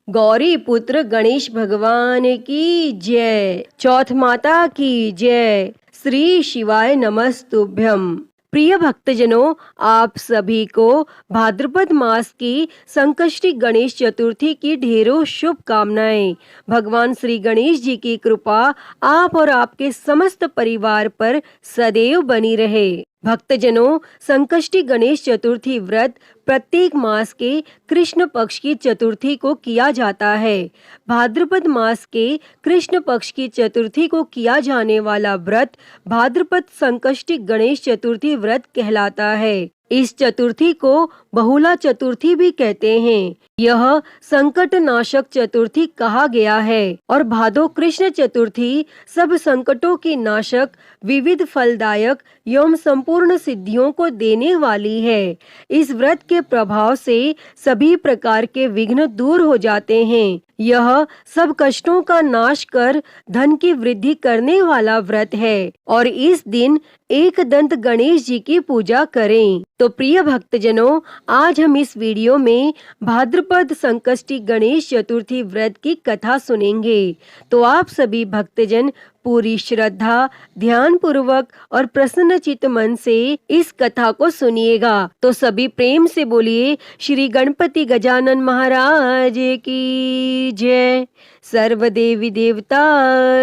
गौरी पुत्र गणेश भगवान की जय। चौथ माता की जय। श्री शिवाय नमस्तुभ्यम। प्रिय भक्तजनों, आप सभी को भाद्रपद मास की संकष्टी गणेश चतुर्थी की ढेरों शुभकामनाएं। भगवान श्री गणेश जी की कृपा आप और आपके समस्त परिवार पर सदैव बनी रहे। भक्तजनों, संकष्टी गणेश चतुर्थी व्रत प्रत्येक मास के कृष्ण पक्ष की चतुर्थी को किया जाता है। भाद्रपद मास के कृष्ण पक्ष की चतुर्थी को किया जाने वाला व्रत भाद्रपद संकष्टी गणेश चतुर्थी व्रत कहलाता है। इस चतुर्थी को बहुला चतुर्थी भी कहते हैं। यह संकट नाशक चतुर्थी कहा गया है और भादो कृष्ण चतुर्थी सब संकटों की नाशक, विविध फलदायक एवं संपूर्ण सिद्धियों को देने वाली है। इस व्रत के प्रभाव से सभी प्रकार के विघ्न दूर हो जाते हैं। यह सब कष्टों का नाश कर धन की वृद्धि करने वाला व्रत है और इस दिन एक दंत गणेश जी की पूजा करें। तो प्रिय भक्तजनों, आज हम इस वीडियो में भाद्रपद संकष्टी गणेश चतुर्थी व्रत की कथा सुनेंगे। तो आप सभी भक्तजन पूरी श्रद्धा, ध्यान पूर्वक और प्रसन्न चित्त मन से इस कथा को सुनिएगा। तो सभी प्रेम से बोलिए श्री गणपति गजानन महाराज की जय। सर्व देवी देवता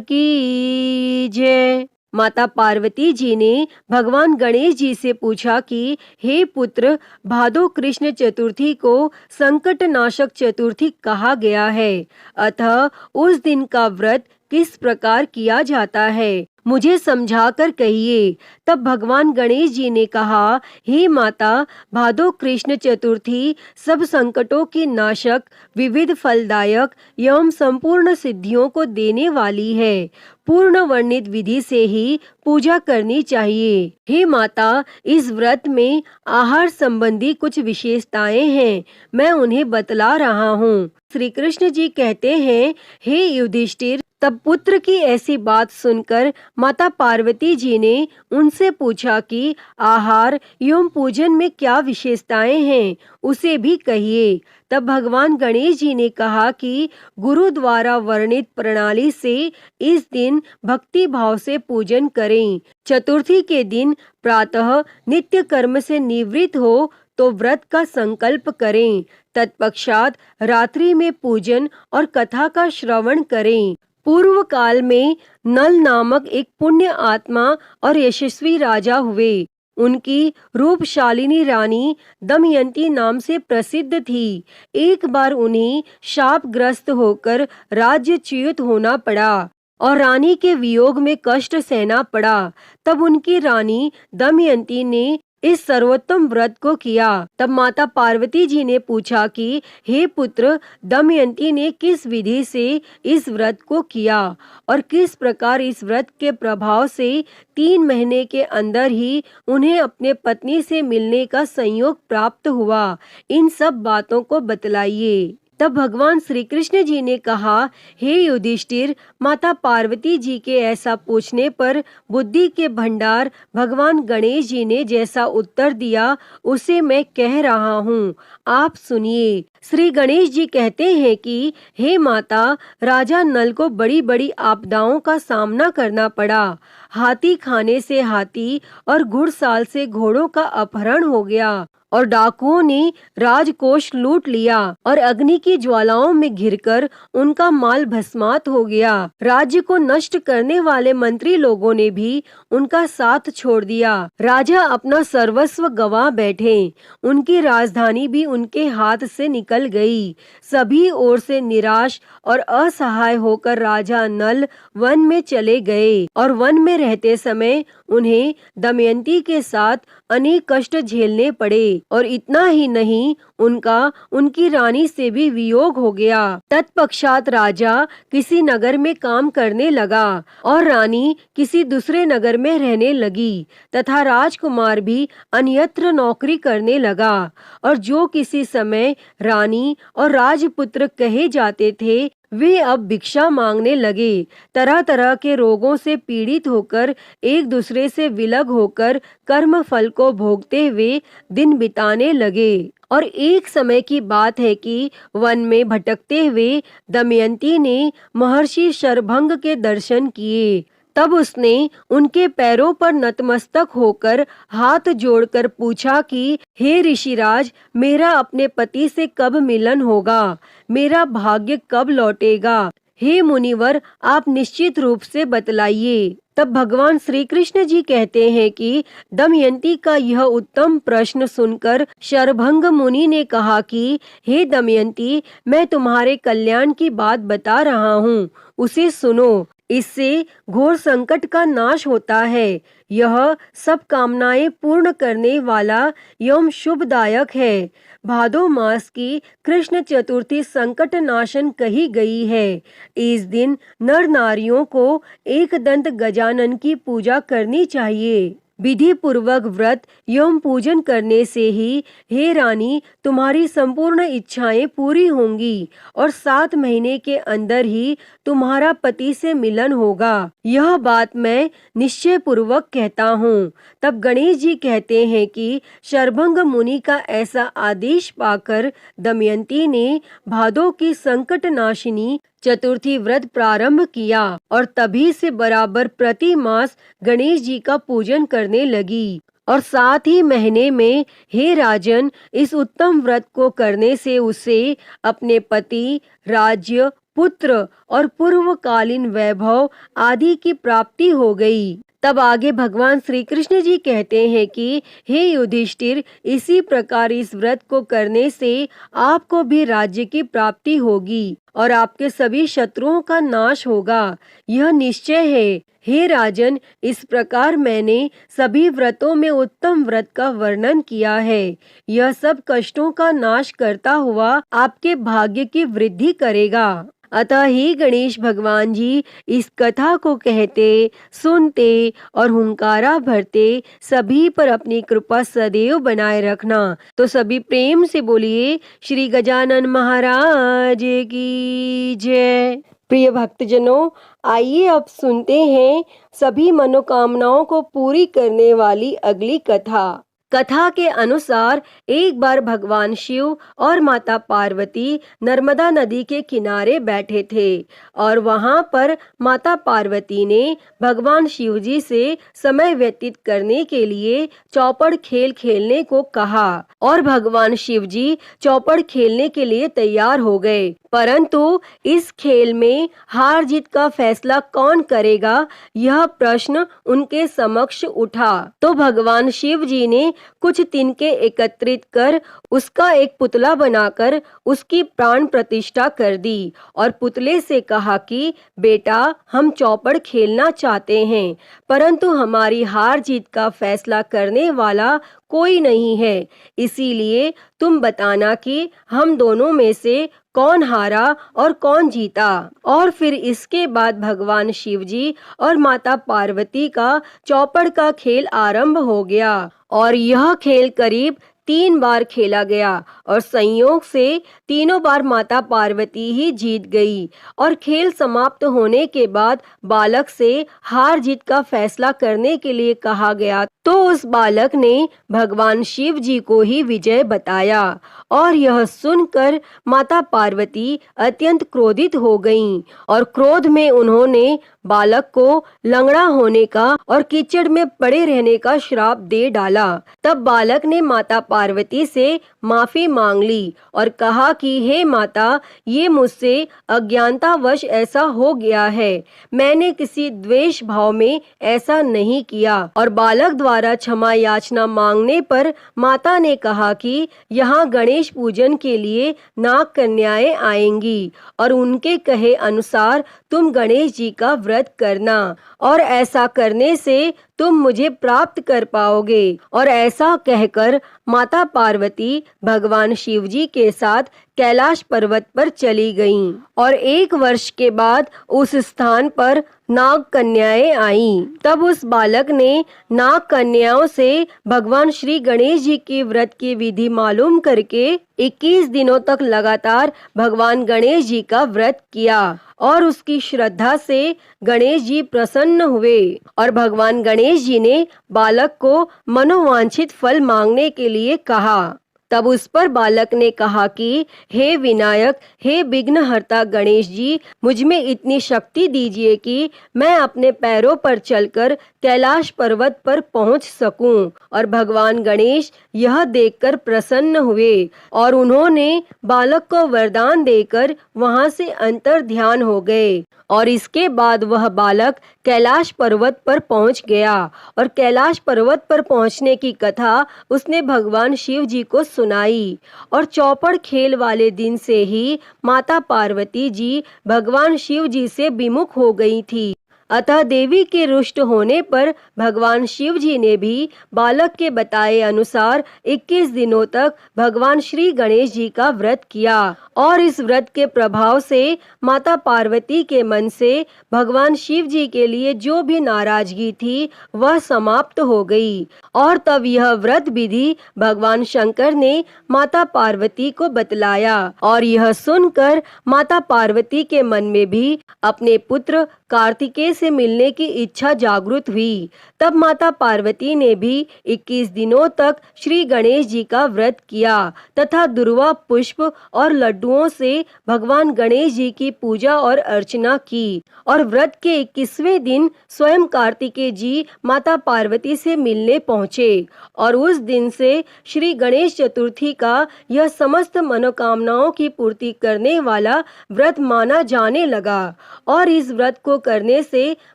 की जय। माता पार्वती जी ने भगवान गणेश जी से पूछा कि हे पुत्र, भादो कृष्ण चतुर्थी को संकट नाशक चतुर्थी कहा गया है, अतः उस दिन का व्रत किस प्रकार किया जाता है, मुझे समझाकर कहिए। तब भगवान गणेश जी ने कहा, हे माता, भादो कृष्ण चतुर्थी सब संकटों की नाशक, विविध फलदायक एवं संपूर्ण सिद्धियों को देने वाली है। पूर्ण वर्णित विधि से ही पूजा करनी चाहिए। हे माता, इस व्रत में आहार संबंधी कुछ विशेषताएं हैं, मैं उन्हें बतला रहा हूँ। श्री कृष्ण जी कहते हैं, हे युधिष्ठिर, तब पुत्र की ऐसी बात सुनकर माता पार्वती जी ने उनसे पूछा कि आहार एवं पूजन में क्या विशेषताएं हैं, उसे भी कहिए। तब भगवान गणेश जी ने कहा कि गुरु द्वारा वर्णित प्रणाली से इस दिन भक्ति भाव से पूजन करें। चतुर्थी के दिन प्रातः नित्य कर्म से निवृत्त हो तो व्रत का संकल्प करें। तत्पश्चात रात्रि में पूजन और कथा का श्रवण करें। पूर्व काल में नल नामक एक पुण्य आत्मा और यशस्वी राजा हुए। उनकी रूपशालिनी रानी दमयंती नाम से प्रसिद्ध थी। एक बार उन्हें शापग्रस्त होकर राज्यच्युत होना पड़ा और रानी के वियोग में कष्ट सहना पड़ा। तब उनकी रानी दमयंती ने इस सर्वोत्तम व्रत को किया। तब माता पार्वती जी ने पूछा कि हे पुत्र, दमयंती ने किस विधि से इस व्रत को किया और किस प्रकार इस व्रत के प्रभाव से 3 महीने के अंदर ही उन्हें अपने पत्नी से मिलने का संयोग प्राप्त हुआ, इन सब बातों को बतलाइए। तब भगवान श्री कृष्ण जी ने कहा, हे युधिष्ठिर, माता पार्वती जी के ऐसा पूछने पर बुद्धि के भंडार भगवान गणेश जी ने जैसा उत्तर दिया उसे मैं कह रहा हूँ, आप सुनिए। श्री गणेश जी कहते हैं कि हे माता, राजा नल को बड़ी बड़ी आपदाओं का सामना करना पड़ा। हाथी खाने से हाथी और घुड़साल से घोड़ों का अपहरण हो गया और डाकुओं ने राजकोष लूट लिया और अग्नि की ज्वालाओं में घिरकर उनका माल भस्मात हो गया। राज्य को नष्ट करने वाले मंत्री लोगों ने भी उनका साथ छोड़ दिया। राजा अपना सर्वस्व गंवा बैठे। उनकी राजधानी भी उनके हाथ से निकल गई। सभी ओर से निराश और असहाय होकर राजा नल वन में चले गए और वन में रहते समय उन्हें दमयंती के साथ अनेक कष्ट झेलने पड़े और इतना ही नहीं, उनका उनकी रानी से भी वियोग हो गया। तत्पश्चात राजा किसी नगर में काम करने लगा और रानी किसी दूसरे नगर में रहने लगी तथा राजकुमार भी अन्यत्र नौकरी करने लगा और जो किसी समय रानी और राजपुत्र कहे जाते थे वे अब भिक्षा मांगने लगे। तरह तरह के रोगों से पीड़ित होकर, एक दूसरे से विलग होकर कर्म फल को भोगते हुए दिन बिताने लगे। और एक समय की बात है कि वन में भटकते हुए दमयंती ने महर्षि शरभंग के दर्शन किए। तब उसने उनके पैरों पर नतमस्तक होकर हाथ जोड़कर पूछा कि हे ऋषिराज, मेरा अपने पति से कब मिलन होगा? मेरा भाग्य कब लौटेगा? हे मुनिवर, आप निश्चित रूप से बतलाइए। तब भगवान श्री कृष्ण जी कहते हैं कि दमयंती का यह उत्तम प्रश्न सुनकर शरभंग मुनि ने कहा कि हे दमयंती, मैं तुम्हारे कल्याण की बात बता रहा हूँ, उसे सुनो। इससे घोर संकट का नाश होता है। यह सब कामनाएं पूर्ण करने वाला एवं शुभदायक है। भादो मास की कृष्ण चतुर्थी संकट नाशन कही गई है। इस दिन नर नारियों को एक दंत गजानन की पूजा करनी चाहिए। विधि पूर्वक व्रत एवं पूजन करने से ही हे रानी, तुम्हारी संपूर्ण इच्छाएं पूरी होंगी और 7 महीने के अंदर ही तुम्हारा पति से मिलन होगा। यह बात मैं निश्चय पूर्वक कहता हूँ। तब गणेश जी कहते हैं कि शरभंग मुनि का ऐसा आदेश पाकर दमयंती ने भादो की संकट नाशिनी चतुर्थी व्रत प्रारंभ किया और तभी से बराबर प्रति मास गणेश जी का पूजन करने लगी। और 7 ही महीने में हे राजन, इस उत्तम व्रत को करने से उसे अपने पति, राज्य, पुत्र और पूर्वकालीन वैभव आदि की प्राप्ति हो गई। तब आगे भगवान श्री कृष्ण जी कहते हैं कि हे युधिष्ठिर, इसी प्रकार इस व्रत को करने से आपको भी राज्य की प्राप्ति होगी और आपके सभी शत्रुओं का नाश होगा। यह निश्चय है। हे राजन, इस प्रकार मैंने सभी व्रतों में उत्तम व्रत का वर्णन किया है। यह सब कष्टों का नाश करता हुआ आपके भाग्य की वृद्धि करेगा। अतः ही गणेश भगवान जी इस कथा को कहते, सुनते और हुंकारा भरते सभी पर अपनी कृपा सदैव बनाए रखना। तो सभी प्रेम से बोलिए श्री गजानन महाराज की जय। प्रिय भक्तजनों, आइए अब सुनते हैं सभी मनोकामनाओं को पूरी करने वाली अगली कथा। कथा के अनुसार एक बार भगवान शिव और माता पार्वती नर्मदा नदी के किनारे बैठे थे और वहां पर माता पार्वती ने भगवान शिव जी से समय व्यतीत करने के लिए चौपड़ खेल खेलने को कहा और भगवान शिव जी चौपड़ खेलने के लिए तैयार हो गए। परंतु इस खेल में हार जीत का फैसला कौन करेगा, यह प्रश्न उनके समक्ष उठा। तो भगवान शिव जी ने कुछ तिनके एकत्रित कर उसका एक पुतला बनाकर उसकी प्राण प्रतिष्ठा कर दी और पुतले से कहा कि बेटा, हम चौपड़ खेलना चाहते हैं, परंतु हमारी हार जीत का फैसला करने वाला कोई नहीं है, इसीलिए तुम बताना कि हम दोनों में से कौन हारा और कौन जीता। और फिर इसके बाद भगवान शिव जी और माता पार्वती का चौपड़ का खेल आरंभ हो गया और यह खेल करीब 3 बार खेला गया और संयोग से तीनों बार माता पार्वती ही जीत गई। और खेल समाप्त होने के बाद बालक से हार जीत का फैसला करने के लिए कहा गया, तो उस बालक ने भगवान शिव जी को ही विजय बताया। और यह सुनकर माता पार्वती अत्यंत क्रोधित हो गईं और क्रोध में उन्होंने बालक को लंगड़ा होने का और कीचड़ में पड़े रहने का श्राप दे डाला। तब बालक ने माता पार्वती से माफी मांग ली और कहा कि हे माता, ये मुझसे अज्ञानतावश ऐसा हो गया है, मैंने किसी द्वेष भाव में ऐसा नहीं किया। और बालक द्वारा क्षमा याचना मांगने पर माता ने कहा कि यहाँ गणेश पूजन के लिए नाग कन्याएं आएंगी और उनके कहे अनुसार तुम गणेश जी का व्रत करना और ऐसा करने से तुम मुझे प्राप्त कर पाओगे। और ऐसा कहकर माता पार्वती भगवान शिव जी के साथ कैलाश पर्वत पर चली गईं और 1 वर्ष के बाद उस स्थान पर नाग कन्याएं आईं। तब उस बालक ने नाग कन्याओं से भगवान श्री गणेश जी के व्रत की विधि मालूम करके 21 दिनों तक लगातार भगवान गणेश जी का व्रत किया और उसकी श्रद्धा से गणेश जी प्रसन्न हुए और भगवान गणेश जी ने बालक को मनोवांछित फल मांगने के लिए कहा। तब उस पर बालक ने कहा कि हे विनायक, हे विघ्नहर्ता गणेश जी, मुझ में इतनी शक्ति दीजिए कि मैं अपने पैरों पर चलकर कैलाश पर्वत पर पहुंच सकूं। और भगवान गणेश यह देखकर प्रसन्न हुए और उन्होंने बालक को वरदान देकर वहां से अंतर ध्यान हो गए। और इसके बाद वह बालक कैलाश पर्वत पर पहुंच गया और कैलाश पर्वत पर पहुंचने की कथा उसने भगवान शिव जी को सुनाई। और चौपड़ खेल वाले दिन से ही माता पार्वती जी भगवान शिव जी से विमुख हो गई थी। अतः देवी के रुष्ट होने पर भगवान शिव जी ने भी बालक के बताए अनुसार 21 दिनों तक भगवान श्री गणेश जी का व्रत किया और इस व्रत के प्रभाव से माता पार्वती के मन से भगवान शिव जी के लिए जो भी नाराजगी थी वह समाप्त हो गई। और तब यह व्रत विधि भगवान शंकर ने माता पार्वती को बतलाया और यह सुनकर माता पार्वती के मन में भी अपने पुत्र कार्तिकेय से मिलने की इच्छा जागृत हुई। तब माता पार्वती ने भी 21 दिनों तक श्री गणेश जी का व्रत किया तथा दुर्वा पुष्प और लड्डुओं से भगवान गणेश जी की पूजा और अर्चना की। और व्रत के 21वें दिन स्वयं कार्तिकेय जी माता पार्वती से मिलने पहुँचे और उस दिन से श्री गणेश चतुर्थी का यह समस्त मनोकामनाओं की पूर्ति करने वाला व्रत माना जाने लगा। और इस व्रत को करने से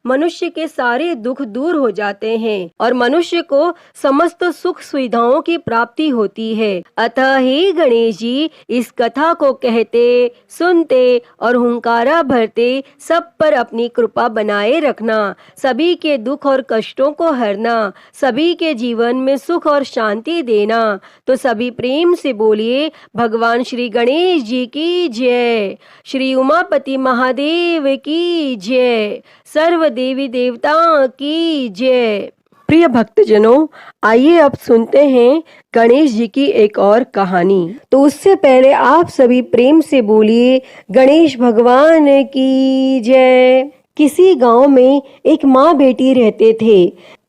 मनुष्य के सारे दुख दूर हो जाते हैं और मनुष्य को समस्त सुख सुविधाओं की प्राप्ति होती है। अतः हे गणेश जी, इस कथा को कहते, सुनते और हुंकारा भरते सब पर अपनी कृपा बनाए रखना, सभी के दुख और कष्टों को हरना, सभी के जीवन में सुख और शांति देना। तो सभी प्रेम से बोलिए भगवान श्री गणेश जी की जय, श्री उमापति महादेव की जय, सर्व देवी देवताओं की जय। प्रिय भक्तजनों, आइए अब सुनते हैं गणेश जी की एक और कहानी। तो उससे पहले आप सभी प्रेम से बोलिए गणेश भगवान की जय। किसी गांव में एक माँ बेटी रहते थे।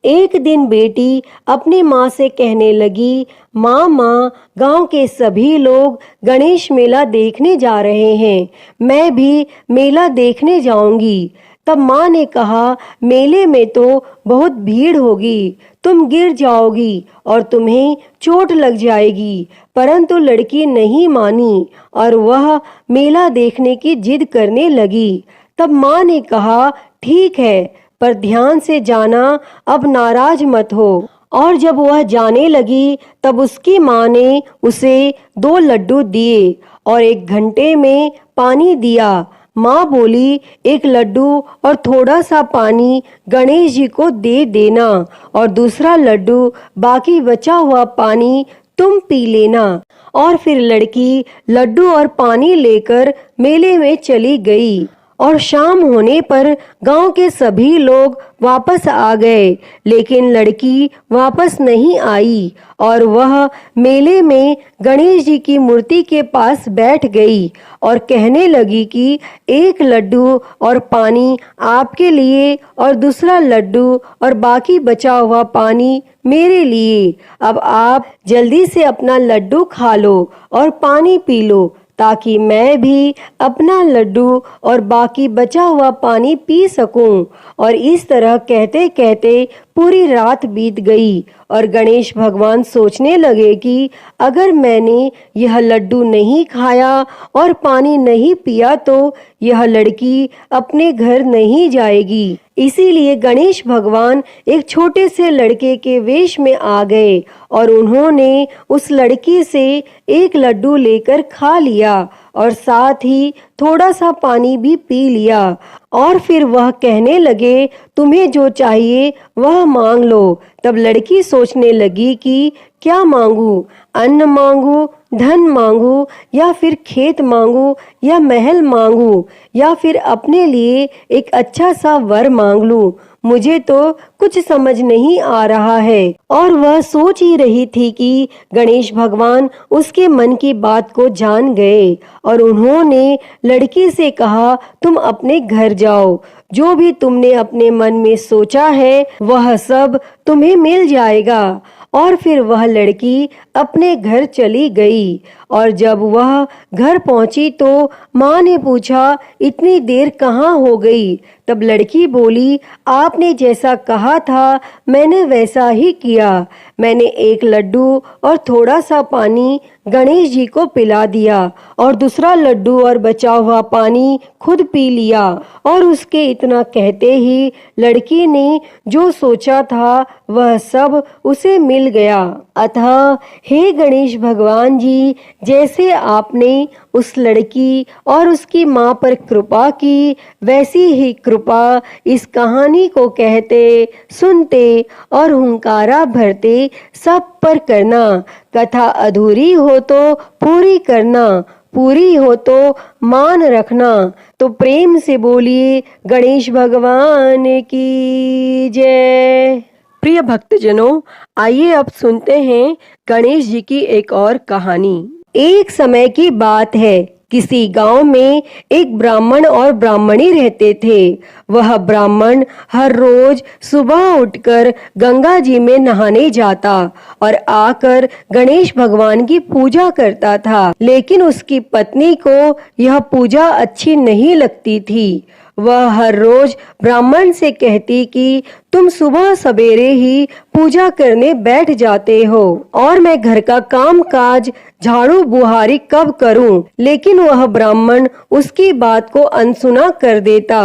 एक दिन बेटी अपनी माँ से कहने लगी, माँ, गांव के सभी लोग गणेश मेला देखने जा रहे हैं, मैं भी मेला देखने जाऊंगी। तब माँ ने कहा, मेले में तो बहुत भीड़ होगी, तुम गिर जाओगी और तुम्हें चोट लग जाएगी। परंतु लड़की नहीं मानी और वह मेला देखने की जिद करने लगी। तब माँ ने कहा, ठीक है, पर ध्यान से जाना, अब नाराज मत हो। और जब वह जाने लगी तब उसकी माँ ने उसे 2 लड्डू दिए और 1 घंटे में पानी दिया। माँ बोली, 1 लड्डू और थोड़ा सा पानी गणेश जी को दे देना और दूसरा लड्डू, बाकी बचा हुआ पानी तुम पी लेना। और फिर लड़की लड्डू और पानी लेकर मेले में चली गई। और शाम होने पर गांव के सभी लोग वापस आ गए, लेकिन लड़की वापस नहीं आई और वह मेले में गणेश जी की मूर्ति के पास बैठ गई और कहने लगी कि 1 लड्डू और पानी आपके लिए और दूसरा लड्डू और बाकी बचा हुआ पानी मेरे लिए। अब आप जल्दी से अपना लड्डू खा लो और पानी पी लो, ताकि मैं भी अपना लड्डू और बाकी बचा हुआ पानी पी सकूं। और इस तरह कहते कहते पूरी रात बीत गई और गणेश भगवान सोचने लगे कि अगर मैंने यह लड्डू नहीं खाया और पानी नहीं पिया तो यह लड़की अपने घर नहीं जाएगी। इसीलिए गणेश भगवान एक छोटे से लड़के के वेश में आ गए और उन्होंने उस लड़की से 1 लड्डू लेकर खा लिया और साथ ही थोड़ा सा पानी भी पी लिया। और फिर वह कहने लगे, तुम्हें जो चाहिए वह मांग लो। तब लड़की सोचने लगी कि क्या मांगू, अन्न मांगू, धन मांगू या फिर खेत मांगू या महल मांगू या फिर अपने लिए एक अच्छा सा वर मांग लूं, मुझे तो कुछ समझ नहीं आ रहा है। और वह सोच ही रही थी कि गणेश भगवान उसके मन की बात को जान गए और उन्होंने लड़की से कहा, तुम अपने घर जाओ, जो भी तुमने अपने मन में सोचा है वह सब तुम्हें मिल जाएगा। और फिर वह लड़की अपने घर चली गई और जब वह घर पहुंची तो माँ ने पूछा, इतनी देर कहाँ हो गई? तब लड़की बोली, आपने जैसा कहा था मैंने वैसा ही किया। मैंने एक लड्डू और थोड़ा सा पानी गणेश जी को पिला दिया और दूसरा लड्डू और बचा हुआ पानी खुद पी लिया। और उसके इतना कहते ही लड़की ने जो सोचा था वह सब उसे मिल गया। अतः हे गणेश भगवान जी, जैसे आपने उस लड़की और उसकी माँ पर कृपा की, वैसी ही कृपा इस कहानी को कहते, सुनते और हुंकारा भरते सब पर करना। कथा अधूरी हो तो पूरी करना, पूरी हो तो मान रखना। तो प्रेम से बोलिए गणेश भगवान की जय। प्रिय भक्तजनों, आइए अब सुनते हैं गणेश जी की एक और कहानी। एक समय की बात है, किसी गांव में एक ब्राह्मण और ब्राह्मणी रहते थे। वह ब्राह्मण हर रोज सुबह उठकर गंगा जी में नहाने जाता और आकर गणेश भगवान की पूजा करता था, लेकिन उसकी पत्नी को यह पूजा अच्छी नहीं लगती थी। वह हर रोज ब्राह्मण से कहती कि तुम सुबह सवेरे ही पूजा करने बैठ जाते हो और मैं घर का काम काज झाड़ू बुहारी कब करूं? लेकिन वह ब्राह्मण उसकी बात को अनसुना कर देता।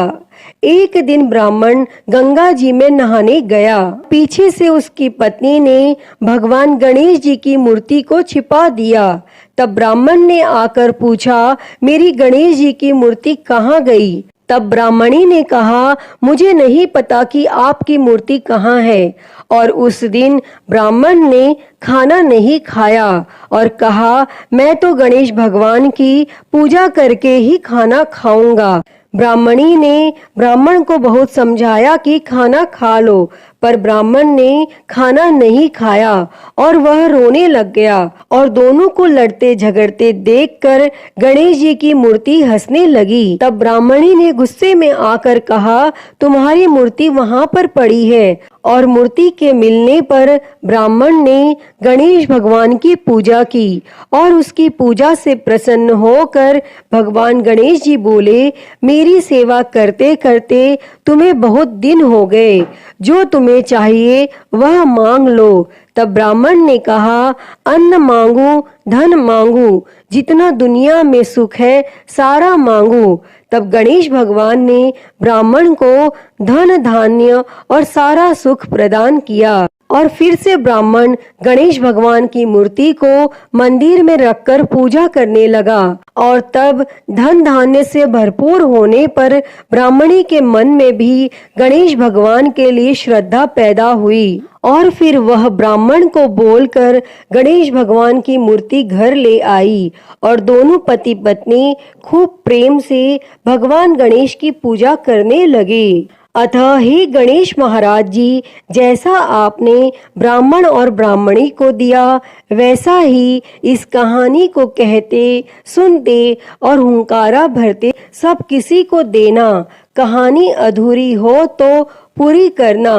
एक दिन ब्राह्मण गंगा जी में नहाने गया। पीछे से उसकी पत्नी ने भगवान गणेश जी की मूर्ति को छिपा दिया। तब ब्राह्मण ने आकर पूछा, मेरी गणेश जी की मूर्ति कहाँ गई? तब ब्राह्मणी ने कहा, मुझे नहीं पता कि आपकी मूर्ति कहाँ है। और उस दिन ब्राह्मण ने खाना नहीं खाया और कहा, मैं तो गणेश भगवान की पूजा करके ही खाना खाऊंगा। ब्राह्मणी ने ब्राह्मण को बहुत समझाया कि खाना खा लो, पर ब्राह्मण ने खाना नहीं खाया और वह रोने लग गया। और दोनों को लड़ते झगड़ते देखकर गणेश जी की मूर्ति हंसने लगी। तब ब्राह्मणी ने गुस्से में आकर कहा, तुम्हारी मूर्ति वहां पर पड़ी है। और मूर्ति के मिलने पर ब्राह्मण ने गणेश भगवान की पूजा की और उसकी पूजा से प्रसन्न होकर भगवान गणेश जी बोले, मेरी सेवा करते करते तुम्हें बहुत दिन हो गए, जो तुम्हें चाहिए वह मांग लो। तब ब्राह्मण ने कहा, अन्न मांगू, धन मांगू, जितना दुनिया में सुख है सारा मांगू। तब गणेश भगवान ने ब्राह्मण को धन धान्य और सारा सुख प्रदान किया। और फिर से ब्राह्मण गणेश भगवान की मूर्ति को मंदिर में रखकर पूजा करने लगा। और तब धन धान्य से भरपूर होने पर ब्राह्मणी के मन में भी गणेश भगवान के लिए श्रद्धा पैदा हुई। और फिर वह ब्राह्मण को बोलकर गणेश भगवान की मूर्ति घर ले आई और दोनों पति पत्नी खूब प्रेम से भगवान गणेश की पूजा करने लगे। अतः हे गणेश महाराज जी, जैसा आपने ब्राह्मण और ब्राह्मणी को दिया, वैसा ही इस कहानी को कहते, सुनते और हुंकारा भरते सब किसी को देना। कहानी अधूरी हो तो पूरी करना।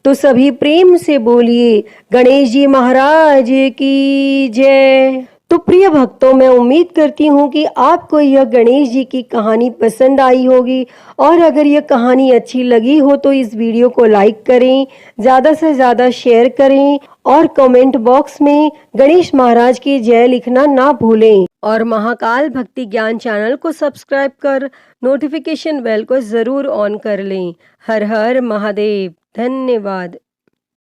तो सभी प्रेम से बोलिए गणेश जी महाराज की जय। तो प्रिय भक्तों, मैं उम्मीद करती हूँ कि आपको यह गणेश जी की कहानी पसंद आई होगी। और अगर यह कहानी अच्छी लगी हो तो इस वीडियो को लाइक करें, ज़्यादा से ज़्यादा शेयर करें और कमेंट बॉक्स में गणेश महाराज की जय लिखना ना भूलें। और महाकाल भक्ति ज्ञान चैनल को सब्सक्राइब कर नोटिफिकेशन बेल को ज़रूर ऑन कर लें। हर हर महादेव। धन्यवाद।